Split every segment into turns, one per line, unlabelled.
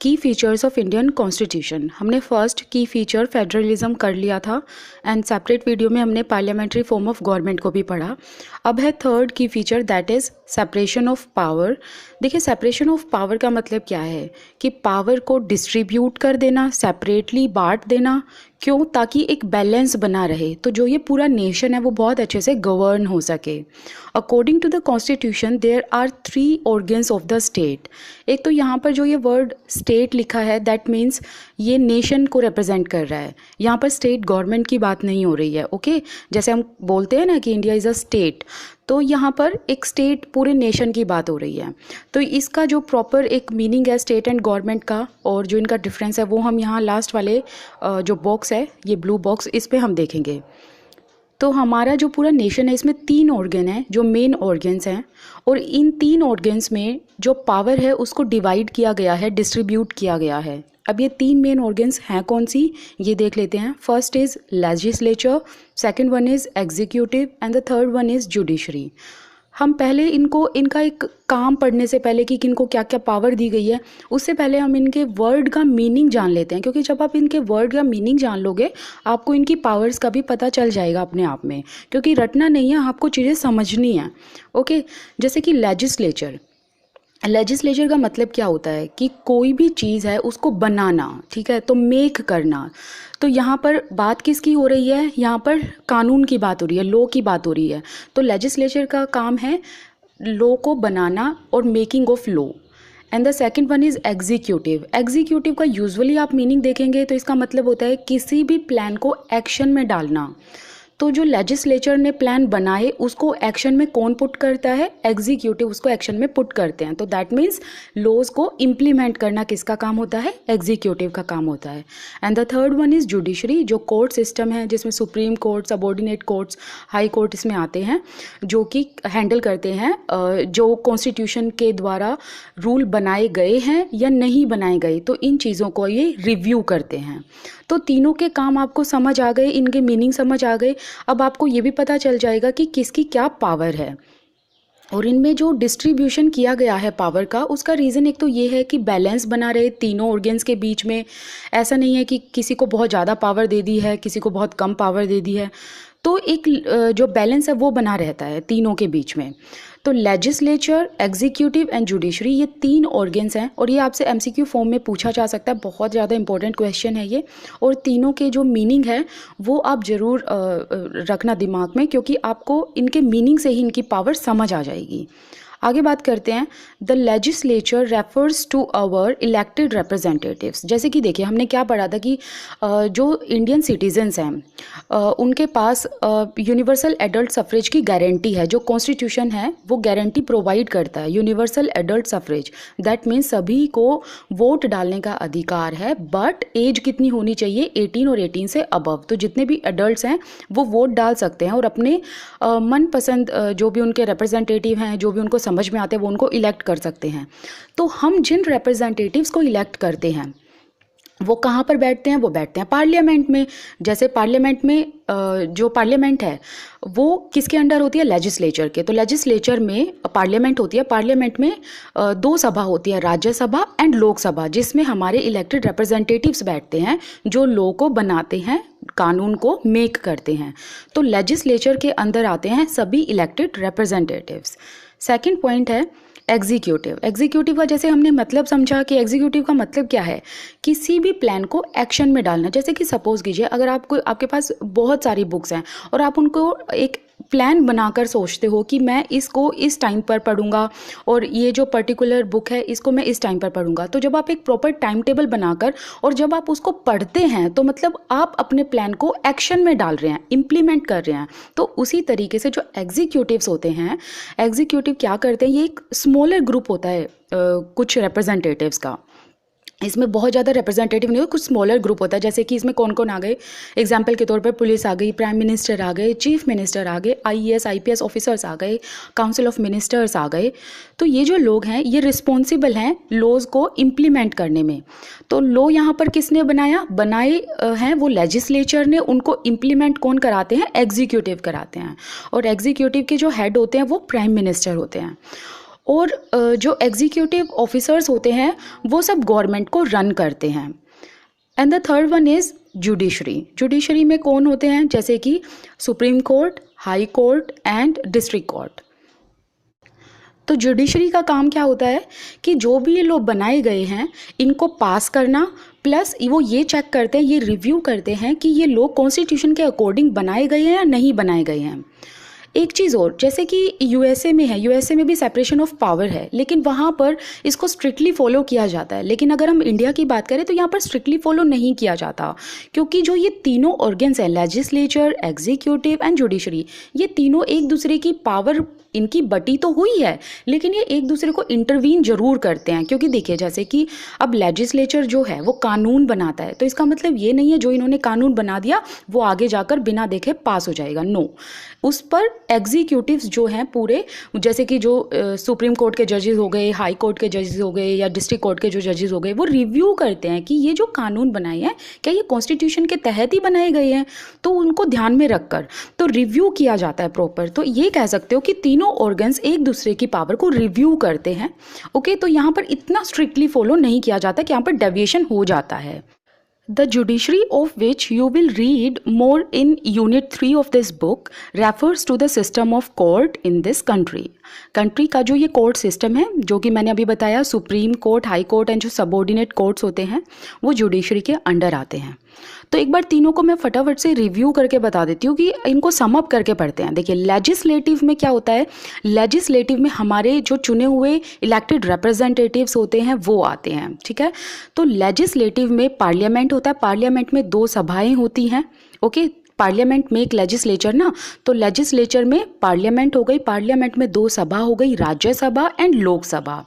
की features of Indian constitution. हमने first की फीचर फेडरलिज्म कर लिया था एंड सेपरेट वीडियो में हमने पार्लियामेंट्री फॉर्म ऑफ गवर्नमेंट को भी पढ़ा। अब है थर्ड की feature, that is separation of power. देखिए सेपरेशन ऑफ पावर का मतलब क्या है कि पावर को डिस्ट्रीब्यूट कर देना, सेपरेटली बांट देना। क्यों? ताकि एक बैलेंस बना रहे, तो जो ये पूरा नेशन है वो बहुत अच्छे से गवर्न हो सके। According to the constitution there are 3 organs of the state. एक तो यहाँ पर जो ये वर्ड स्टेट लिखा है दैट मीन्स ये नेशन को रिप्रेजेंट कर रहा है। यहाँ पर स्टेट गवर्नमेंट की बात नहीं हो रही है, ओके। जैसे हम बोलते हैं ना कि इंडिया इज़ अ स्टेट, तो यहाँ पर एक स्टेट पूरे नेशन की बात हो रही है। तो इसका जो प्रॉपर एक मीनिंग है स्टेट एंड गवर्नमेंट का, और जो इनका डिफरेंस है वो हम यहाँ लास्ट वाले जो बॉक्स है, ये ब्लू बॉक्स, इस पे हम देखेंगे। तो हमारा जो पूरा नेशन है इसमें 3 ऑर्गन हैं जो मेन ऑर्गन्स हैं, और इन 3 ऑर्गन्स में जो पावर है उसको डिवाइड किया गया है, डिस्ट्रीब्यूट किया गया है। अब ये 3 मेन ऑर्गन्स हैं कौन सी, ये देख लेते हैं। First is legislature, second one is executive and the third one is judiciary. हम पहले इनका एक काम पढ़ने से पहले कि इनको क्या क्या पावर दी गई है, उससे पहले हम इनके वर्ड का मीनिंग जान लेते हैं, क्योंकि जब आप इनके वर्ड का मीनिंग जान लोगे आपको इनकी पावर्स का भी पता चल जाएगा अपने आप में, क्योंकि रटना नहीं है, आपको चीज़ें समझनी है, ओके। जैसे कि लेजिस्लेचर का मतलब क्या होता है कि कोई भी चीज़ है उसको बनाना, ठीक है, तो मेक करना। तो यहाँ पर बात किसकी हो रही है, यहाँ पर कानून की बात हो रही है, लॉ की बात हो रही है। तो लेजिस्लेचर का काम है लॉ को बनाना और making of law. And the second one is executive का यूजुअली आप मीनिंग देखेंगे तो इसका मतलब होता है किसी भी प्लान को एक्शन में डालना। तो जो लेजिस्लेचर ने प्लान बनाए उसको एक्शन में कौन पुट करता है, एग्जीक्यूटिव उसको एक्शन में पुट करते हैं। तो दैट मीन्स लॉज को इम्प्लीमेंट करना किसका काम होता है, एग्जीक्यूटिव का काम होता है। And the third one is judiciary, जो कोर्ट सिस्टम है जिसमें supreme court, subordinate courts, high court इसमें आते हैं, जो कि हैंडल करते हैं जो कॉन्स्टिट्यूशन के द्वारा रूल बनाए गए हैं या नहीं बनाए गए, तो इन चीज़ों को ये रिव्यू करते हैं। तो तीनों के काम आपको समझ आ गए, इनके मीनिंग समझ आ गए। अब आपको ये भी पता चल जाएगा कि किसकी क्या पावर है, और इनमें जो डिस्ट्रीब्यूशन किया गया है पावर का, उसका रीज़न एक तो ये है कि बैलेंस बना रहे तीनों ऑर्गन्स के बीच में। ऐसा नहीं है कि किसी को बहुत ज़्यादा पावर दे दी है, किसी को बहुत कम पावर दे दी है, तो एक जो बैलेंस है वो बना रहता है तीनों के बीच में। तो लेजिस्लेचर, एग्जीक्यूटिव एंड जुडिशरी, ये 3 ऑर्गन्स हैं, और ये आपसे एमसीक्यू फॉर्म में पूछा जा सकता है, बहुत ज़्यादा इंपॉर्टेंट क्वेश्चन है ये। और तीनों के जो मीनिंग है वो आप ज़रूर रखना दिमाग में, क्योंकि आपको इनके मीनिंग से ही इनकी पावर समझ आ जाएगी। आगे बात करते हैं, the legislature refers to our elected representatives. जैसे कि देखिए हमने क्या पढ़ा था कि जो इंडियन सिटीजन्स हैं उनके पास यूनिवर्सल एडल्ट सफरेज की गारंटी है। जो कॉन्स्टिट्यूशन है वो गारंटी प्रोवाइड करता है, universal adult suffrage, that means सभी को वोट डालने का अधिकार है, बट एज कितनी होनी चाहिए, 18 और 18 से अबव। तो जितने भी एडल्ट्स हैं वो वोट डाल सकते हैं और अपने मनपसंद जो भी उनके रिप्रेजेंटेटिव हैं, जो भी उनको समझ में आते हैं, वो उनको इलेक्ट कर सकते हैं। तो हम जिन रिप्रेजेंटेटिव्स को इलेक्ट करते हैं वो कहाँ पर बैठते हैं, वो बैठते हैं पार्लियामेंट में। जैसे पार्लियामेंट में जो पार्लियामेंट है वो किसके अंडर होती है, लेजिस्लेचर के। तो लेजिस्लेचर में पार्लियामेंट होती है, पार्लियामेंट में 2 सभा होती है, राज्यसभा एंड लोकसभा, जिसमें हमारे इलेक्टेड रिप्रेजेंटेटिव्स बैठते हैं जो लॉ को बनाते हैं, कानून को मेक करते हैं। तो लेजिस्लेचर के अंदर आते हैं सभी इलेक्टेड रिप्रेजेंटेटिव्स। सेकंड पॉइंट है एग्जीक्यूटिव का जैसे हमने मतलब समझा कि एग्जीक्यूटिव का मतलब क्या है, किसी भी प्लान को एक्शन में डालना। जैसे कि सपोज कीजिए अगर आपके पास बहुत सारी बुक्स हैं और आप उनको एक प्लान बनाकर सोचते हो कि मैं इसको इस टाइम पर पढ़ूंगा और ये जो पर्टिकुलर बुक है इसको मैं इस टाइम पर पढ़ूंगा। तो जब आप एक प्रॉपर टाइम टेबल बनाकर और जब आप उसको पढ़ते हैं तो मतलब आप अपने प्लान को एक्शन में डाल रहे हैं, इम्प्लीमेंट कर रहे हैं। तो उसी तरीके से जो एग्जीक्यूटिव्स होते हैं, एग्जीक्यूटिव क्या करते हैं, ये एक स्मॉलर ग्रुप होता है कुछ रिप्रेजेंटेटिव्स का। इसमें बहुत ज़्यादा रिप्रेजेंटेटिव नहीं हो, कुछ स्मॉलर ग्रुप होता है। जैसे कि इसमें कौन कौन आ गए, एग्जाम्पल के तौर पर पुलिस आ गई, प्राइम मिनिस्टर आ गए, चीफ मिनिस्टर आ गए, आईएएस आईपीएस ऑफिसर्स आ गए, काउंसिल ऑफ मिनिस्टर्स आ गए। तो ये जो लोग हैं ये रिस्पॉन्सिबल हैं लॉज को इम्प्लीमेंट करने में। तो लॉ यहाँ पर किसने बनाए हैं, वो लेजिस्लेचर ने। उनको इम्प्लीमेंट कौन कराते हैं, एग्जीक्यूटिव कराते हैं। और एग्जीक्यूटिव के जो हेड होते हैं वो प्राइम मिनिस्टर होते हैं। और जो एग्जीक्यूटिव ऑफिसर्स होते हैं वो सब गवर्नमेंट को रन करते हैं। And the third one is judiciary. Judiciary में कौन होते हैं, जैसे कि supreme court, high court and district court. तो जुडिशरी का काम क्या होता है कि जो भी ये लोग बनाए गए हैं इनको पास करना, प्लस वो ये चेक करते हैं, ये रिव्यू करते हैं कि ये लोग कॉन्स्टिट्यूशन के अकॉर्डिंग बनाए गए हैं या नहीं बनाए गए हैं। एक चीज़ और, जैसे कि यूएसए में है, यूएसए में भी सेपरेशन ऑफ पावर है, लेकिन वहाँ पर इसको स्ट्रिक्टली फॉलो किया जाता है। लेकिन अगर हम इंडिया की बात करें तो यहाँ पर स्ट्रिक्टली फॉलो नहीं किया जाता, क्योंकि जो ये तीनों ऑर्गन्स हैं, लेजिस्लेचर, एग्जीक्यूटिव एंड जुडिशरी, ये तीनों एक दूसरे की पावर इनकी बटी तो हुई है, लेकिन ये एक दूसरे को इंटरवीन जरूर करते हैं। क्योंकि देखिए, जैसे कि अब लेजिस्लेचर जो है वो कानून बनाता है, तो इसका मतलब ये नहीं है जो इन्होंने कानून बना दिया वो आगे जाकर बिना देखे पास हो जाएगा, नो। उस पर एग्जीक्यूटिव्स जो हैं पूरे, जैसे कि जो सुप्रीम कोर्ट के जजेस हो गए, हाई कोर्ट के जजेस हो गए या डिस्ट्रिक्ट कोर्ट के जो जजेस हो गए, वो रिव्यू करते हैं कि ये जो कानून बनाए हैं क्या ये कॉन्स्टिट्यूशन के तहत ही बनाए गए हैं, तो उनको ध्यान में रखकर तो रिव्यू किया जाता है प्रॉपर। तो ये कह सकते हो कि तीनों ऑर्गन्स एक दूसरे की पावर को रिव्यू करते हैं। ओके, तो यहाँ पर इतना स्ट्रिक्टली फॉलो नहीं किया जाता कि यहाँ पर डेविएशन हो जाता है। The judiciary, of which you will read more in Unit 3 of this book, refers to the system of court in this country. Country का जो ये कोर्ट सिस्टम है, जो कि मैंने अभी बताया, supreme court, high court and जो सबऑर्डिनेट कोर्ट्स होते हैं वो जुडिशरी के अंडर आते हैं। तो एक बार तीनों को मैं फटाफट से रिव्यू करके बता देती हूँ कि इनको सम अप करके पढ़ते हैं। देखिए, लेजिस्लेटिव में क्या होता है, लेजिस्लेटिव में हमारे जो चुने हुए इलेक्टेड रिप्रेजेंटेटिव्स होते हैं वो आते हैं, ठीक है। तो लेजिस्लेटिव में पार्लियामेंट होता है, पार्लियामेंट में 2 सभाएं होती हैं। ओके, पार्लियामेंट में एक लेजिस्लेचर ना, तो लेजिस्लेचर में पार्लियामेंट हो गई, पार्लियामेंट में 2 सभा हो गई, Rajya Sabha and Lok Sabha.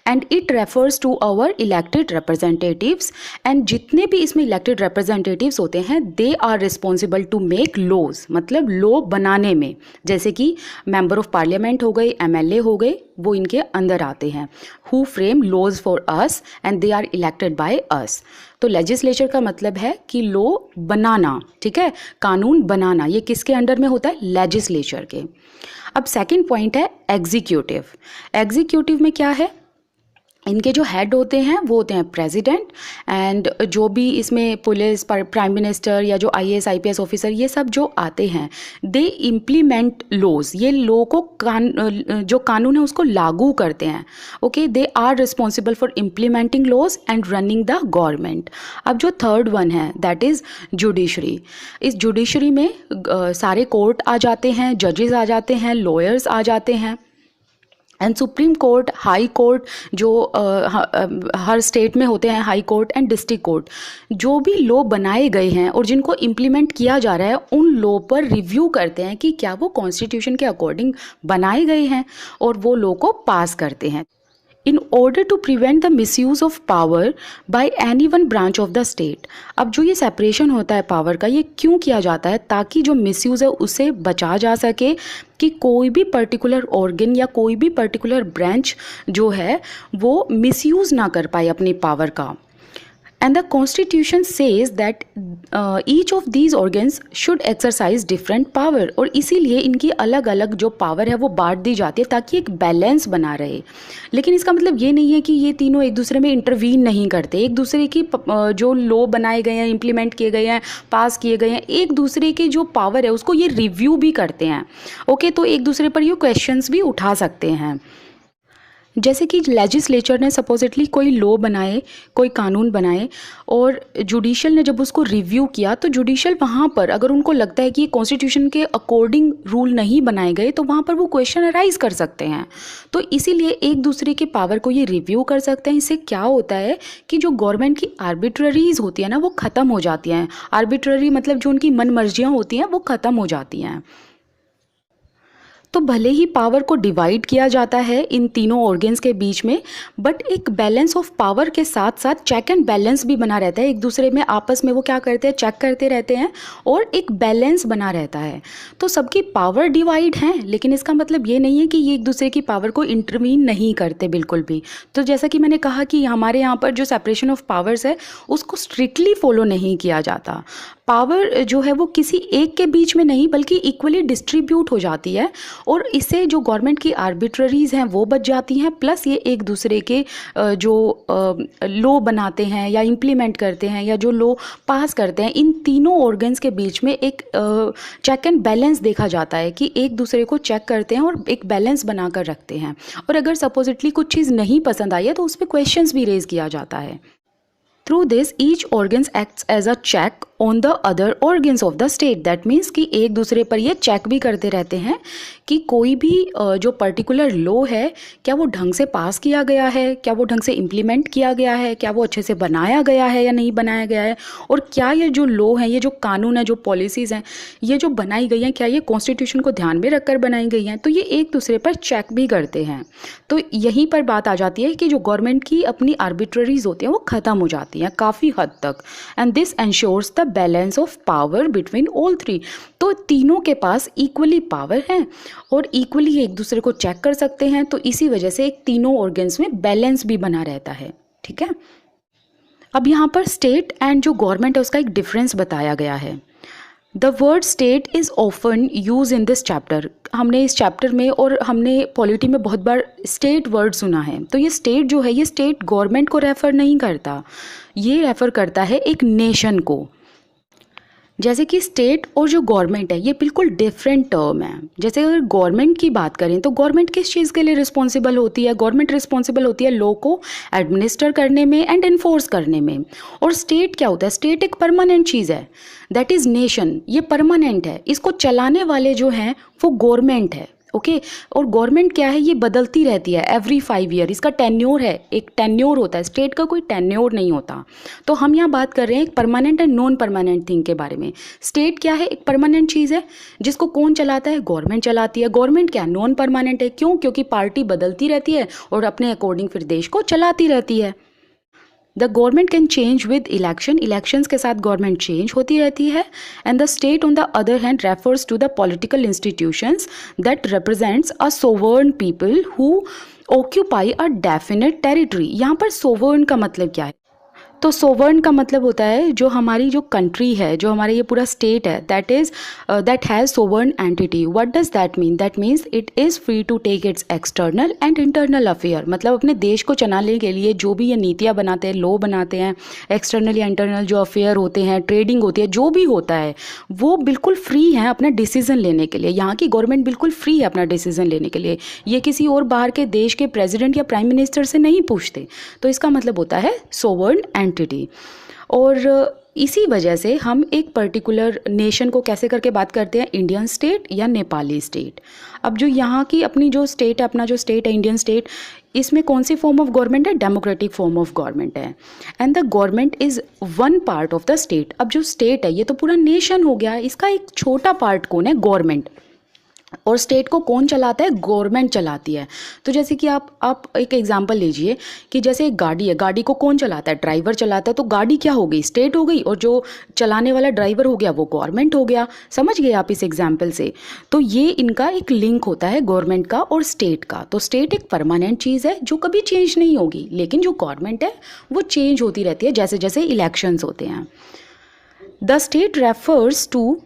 And it refers to our elected representatives, and जितने भी इसमें इलेक्टेड रिप्रेजेंटेटिव्स होते हैं they are responsible to make laws, मतलब लॉ बनाने में, जैसे कि मेंबर ऑफ पार्लियामेंट हो गए, एमएलए हो गए, वो इनके अंदर आते हैं। Who frame laws for us and they are elected by us. तो लेजिस्लेचर का मतलब है कि लॉ बनाना, ठीक है, कानून बनाना, ये किसके अंडर में होता है, लेजिस्लेचर के। अब सेकंड पॉइंट है एग्जीक्यूटिव। एग्जीक्यूटिव में क्या है, इनके जो हेड होते हैं वो होते हैं प्रेसिडेंट, एंड जो भी इसमें पुलिस, प्राइम मिनिस्टर या जो आईएएस आईपीएस ऑफिसर, ये सब जो आते हैं दे इम्प्लीमेंट लॉज, ये लॉ को जो कानून है उसको लागू करते हैं। Okay, they are responsible for implementing laws and running the government. अब जो थर्ड वन है दैट इज़ जुडिशरी। इस जुडिशरी में सारे कोर्ट आ जाते हैं, जजेस आ जाते हैं, लॉयर्स आ जाते हैं, and supreme court, high court जो हर स्टेट में होते हैं, high court and district court, जो भी लॉ बनाए गए हैं और जिनको इम्प्लीमेंट किया जा रहा है उन लॉ पर रिव्यू करते हैं कि क्या वो कॉन्स्टिट्यूशन के अकॉर्डिंग बनाए गए हैं, और वो लॉ को पास करते हैं। In order to prevent the misuse of power by any one branch of the state। अब जो ये सेपरेशन होता है पावर का, ये क्यों किया जाता है, ताकि जो मिसयूज़ है उससे बचा जा सके, कि कोई भी पर्टिकुलर ऑर्गन या कोई भी पर्टिकुलर ब्रांच जो है वो मिसयूज़ ना कर पाए अपनी पावर का। And the Constitution says that each of these organs should exercise different power, और इसीलिए इनकी अलग अलग जो पावर है वो बांट दी जाती है ताकि एक बैलेंस बना रहे। लेकिन इसका मतलब ये नहीं है कि ये तीनों एक दूसरे में इंटरवीन नहीं करते, एक दूसरे की जो लॉ बनाए गए हैं, इम्प्लीमेंट किए गए हैं, पास किए गए हैं, एक दूसरे की जो पावर है उसको ये रिव्यू भी करते हैं। ओके, तो एक दूसरे पर ये क्वेश्चंस भी उठा सकते हैं। जैसे कि लेजिस्लेचर ने सपोजिटली कोई लॉ बनाए, कोई कानून बनाए, और जुडिशल ने जब उसको रिव्यू किया, तो जुडिशल वहाँ पर अगर उनको लगता है कि ये कॉन्स्टिट्यूशन के अकॉर्डिंग रूल नहीं बनाए गए तो वहाँ पर वो क्वेश्चन अराइज कर सकते हैं। तो इसीलिए एक दूसरे के पावर को ये रिव्यू कर सकते हैं। इससे क्या होता है कि जो गवर्नमेंट की आर्बिट्ररीज होती है ना वो ख़त्म हो जाती हैं। आर्बिट्ररी मतलब जो उनकी मन मर्जियाँ होती हैं वो ख़त्म हो जाती हैं। तो भले ही पावर को डिवाइड किया जाता है इन तीनों ऑर्गन्स के बीच में, बट एक बैलेंस ऑफ पावर के साथ साथ चेक एंड बैलेंस भी बना रहता है। एक दूसरे में आपस में वो क्या करते हैं, चेक करते रहते हैं, और एक बैलेंस बना रहता है। तो सबकी पावर डिवाइड है, लेकिन इसका मतलब ये नहीं है कि ये एक दूसरे की पावर को इंटरवीन नहीं करते बिल्कुल भी। तो जैसा कि मैंने कहा कि हमारे यहाँ पर जो सेपरेशन ऑफ पावर्स है उसको स्ट्रिक्टली फॉलो नहीं किया जाता। पावर जो है वो किसी एक के बीच में नहीं बल्कि इक्वली डिस्ट्रीब्यूट हो जाती है, और इससे जो गवर्नमेंट की आर्बिट्ररीज हैं वो बच जाती हैं, प्लस ये एक दूसरे के जो लॉ बनाते हैं या इम्प्लीमेंट करते हैं या जो लॉ पास करते हैं, इन तीनों ऑर्गन्स के बीच में एक चेक एंड बैलेंस देखा जाता है कि एक दूसरे को चेक करते हैं और एक बैलेंस बनाकर रखते हैं। और अगर सपोजिटली कुछ चीज़ नहीं पसंद आई है तो उस पर क्वेश्चंस भी रेज किया जाता है। Through this each organs acts as a check on the other organs of the state. That means कि एक दूसरे पर ये चेक भी करते रहते हैं कि कोई भी जो पर्टिकुलर लॉ है क्या वो ढंग से पास किया गया है, क्या वो ढंग से इम्प्लीमेंट किया गया है, क्या वो अच्छे से बनाया गया है या नहीं बनाया गया है, और क्या ये जो लॉ है, ये जो कानून है, जो पॉलिसीज़ हैं, ये जो बनाई गई हैं, क्या ये कॉन्स्टिट्यूशन को ध्यान में रखकर बनाई गई हैं। तो ये एक दूसरे पर चेक भी करते हैं। तो यहीं पर बात आ जाती है कि जो गवर्नमेंट की अपनी आर्बिट्ररीज होती हैं वो ख़त्म हो जाती हैं काफ़ी हद तक, and this ensures the balance of power between all three. तो तीनों के पास इक्वली पावर है और इक्वली एक दूसरे को चेक कर सकते हैं, तो इसी वजह से एक तीनों ऑर्गन्स में बैलेंस भी बना रहता है। ठीक है, अब यहाँ पर स्टेट एंड जो गवर्नमेंट है उसका एक डिफरेंस बताया गया है। The word state is often use in this chapter. हमने इस चैप्टर में और हमने पॉलिटी में बहुत बार स्टेट वर्ड सुना है। तो ये स्टेट जो है ये स्टेट गवर्नमेंट को रेफ़र नहीं करता, ये रेफ़र करता है एक नेशन को। जैसे कि स्टेट और जो गवर्नमेंट है ये बिल्कुल डिफरेंट टर्म है। जैसे अगर गवर्नमेंट की बात करें तो गवर्नमेंट किस चीज़ के लिए रिस्पॉन्सिबल होती है? गवर्नमेंट रिस्पॉन्सिबल होती है लॉ को एडमिनिस्टर करने में एंड इन्फोर्स करने में। और स्टेट क्या होता है? स्टेट एक परमानेंट चीज़ है, दैट इज़ नेशन। ये परमानेंट है, इसको चलाने वाले जो हैं वो गवर्नमेंट है। ओके, और गवर्नमेंट क्या है? ये बदलती रहती है एवरी 5 ईयर, इसका टेन्योर है, एक टेन्योर होता है। स्टेट का कोई टेन्योर नहीं होता। तो हम यहाँ बात कर रहे हैं एक permanent and non permanent thing के बारे में। स्टेट क्या है? एक परमानेंट चीज़ है जिसको कौन चलाता है? गवर्नमेंट चलाती है। गवर्नमेंट क्या? नॉन परमानेंट है। क्यों? क्योंकि पार्टी बदलती रहती है और अपने अकॉर्डिंग फिर देश को चलाती रहती है। The government can change with election, elections के साथ गवर्नमेंट चेंज होती रहती है। And the state on the other hand refers to the political institutions that represents a sovereign people who occupy a definite territory. यहाँ पर sovereign का मतलब क्या है? तो सोवर्न का मतलब होता है जो हमारी जो कंट्री है, जो हमारा ये पूरा स्टेट है, that has sovereign entity. What does that mean? That means it is free to take its external and internal affair. मतलब अपने देश को चलाने के लिए जो भी ये नीतियाँ बनाते हैं, लॉ बनाते हैं, एक्सटर्नल या इंटरनल जो अफेयर होते हैं, ट्रेडिंग होती है, जो भी होता है वो बिल्कुल फ्री है अपना डिसीजन लेने के लिए। यहाँ की गवर्नमेंट बिल्कुल फ्री है अपना डिसीजन लेने के लिए। ये किसी और बाहर के देश के प्रेसिडेंट या प्राइम मिनिस्टर से नहीं पूछते। तो इसका मतलब होता है सोवर्न एंटिटी। और इसी वजह से हम एक पर्टिकुलर नेशन को कैसे करके बात करते हैं? इंडियन स्टेट या नेपाली स्टेट। अब जो यहाँ की अपनी जो स्टेट है, अपना जो स्टेट है इंडियन स्टेट, इसमें कौन सी फॉर्म ऑफ गवर्नमेंट है? डेमोक्रेटिक फॉर्म ऑफ गवर्नमेंट है। And the government is one part of the state. अब जो स्टेट है ये तो पूरा नेशन हो गया, इसका एक छोटा पार्ट कौन है? गवर्नमेंट। और स्टेट को कौन चलाता है? गवर्नमेंट चलाती है। तो जैसे कि आप एक एग्जांपल लीजिए कि जैसे एक गाड़ी है, गाड़ी को कौन चलाता है? ड्राइवर चलाता है। तो गाड़ी क्या हो गई? स्टेट हो गई, और जो चलाने वाला ड्राइवर हो गया वो गवर्नमेंट हो गया। समझ गए आप इस एग्जांपल से? तो ये इनका एक लिंक होता है गवर्नमेंट का और स्टेट का। तो स्टेट एक परमानेंट चीज़ है जो कभी चेंज नहीं होगी, लेकिन जो गवर्नमेंट है वो चेंज होती रहती है जैसे जैसे इलेक्शंस होते हैं। The state refers to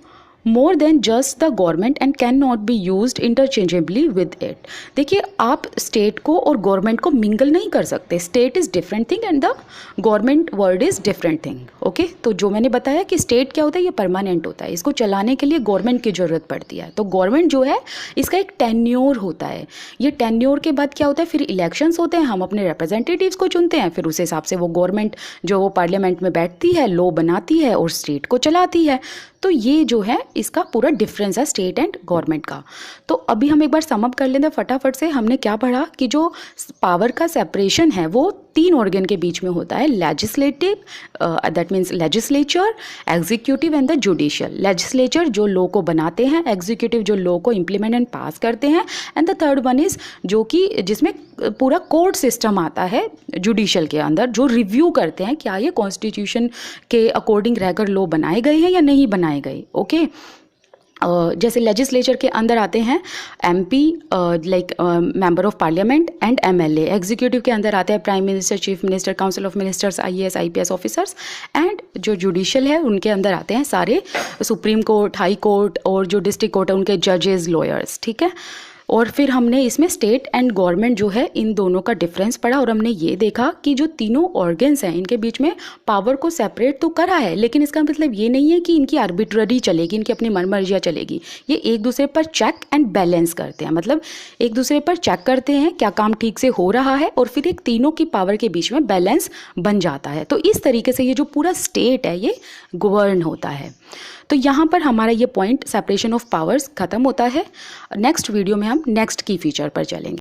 more than just the government and cannot be used interchangeably with it। देखिए, आप स्टेट को और गवर्नमेंट को मिंगल नहीं कर सकते। State is different thing and the government word is different thing. Okay, तो जो मैंने बताया कि स्टेट क्या होता है? ये परमानेंट होता है, इसको चलाने के लिए गवर्नमेंट की ज़रूरत पड़ती है। तो गवर्नमेंट जो है इसका एक टेन्योर होता है। ये टेन्योर के बाद क्या होता है? फिर इलेक्शंस होते हैं, हम अपने रिप्रेजेंटेटिव्स को चुनते हैं, फिर उस हिसाब से वो गवर्नमेंट जो वो पार्लियामेंट में बैठती है, लॉ बनाती है और स्टेट को चलाती है। तो ये जो है इसका पूरा डिफरेंस है स्टेट एंड गवर्नमेंट का। तो अभी हम एक बार समअप कर लेते हैं फटाफट से। हमने क्या पढ़ा कि जो पावर का सेपरेशन है वो 3 ऑर्गन के बीच में होता है। Legislative, that means legislature, executive and the judicial. Legislature जो लॉ को बनाते हैं, एग्जीक्यूटिव जो लॉ को इम्प्लीमेंट एंड पास करते हैं, and the third one is जो कि जिसमें पूरा कोर्ट सिस्टम आता है जुडिशियल के अंदर, जो रिव्यू करते हैं क्या ये कॉन्स्टिट्यूशन के अकॉर्डिंग रहकर लॉ बनाए गए हैं या नहीं बनाए गए। ओके, जैसे लेजिस्लेचर के अंदर आते हैं MP, like member of parliament, and MLA. Executive के अंदर आते हैं prime minister, chief minister, council of ministers, IAS IPS officers. And जो जुडिशियल है उनके अंदर आते हैं सारे सुप्रीम कोर्ट, हाई कोर्ट और जो डिस्ट्रिक्ट कोर्ट है उनके जजेस, लॉयर्स। ठीक है, और फिर हमने इसमें स्टेट एंड गवर्नमेंट जो है इन दोनों का डिफरेंस पढ़ा और हमने ये देखा कि जो तीनों ऑर्गन्स हैं इनके बीच में पावर को सेपरेट तो करा है, लेकिन इसका मतलब ये नहीं है कि इनकी आर्बिट्ररी चलेगी, इनकी अपनी मनमर्जियाँ चलेगी। ये एक दूसरे पर चेक एंड बैलेंस करते हैं, मतलब एक दूसरे पर चेक करते हैं क्या काम ठीक से हो रहा है और फिर एक तीनों की पावर के बीच में बैलेंस बन जाता है। तो इस तरीके से ये जो पूरा स्टेट है ये गवर्न होता है। तो यहाँ पर हमारा ये पॉइंट सेपरेशन ऑफ पावर्स ख़त्म होता है। नेक्स्ट वीडियो में हम नेक्स्ट की फीचर पर चलेंगे।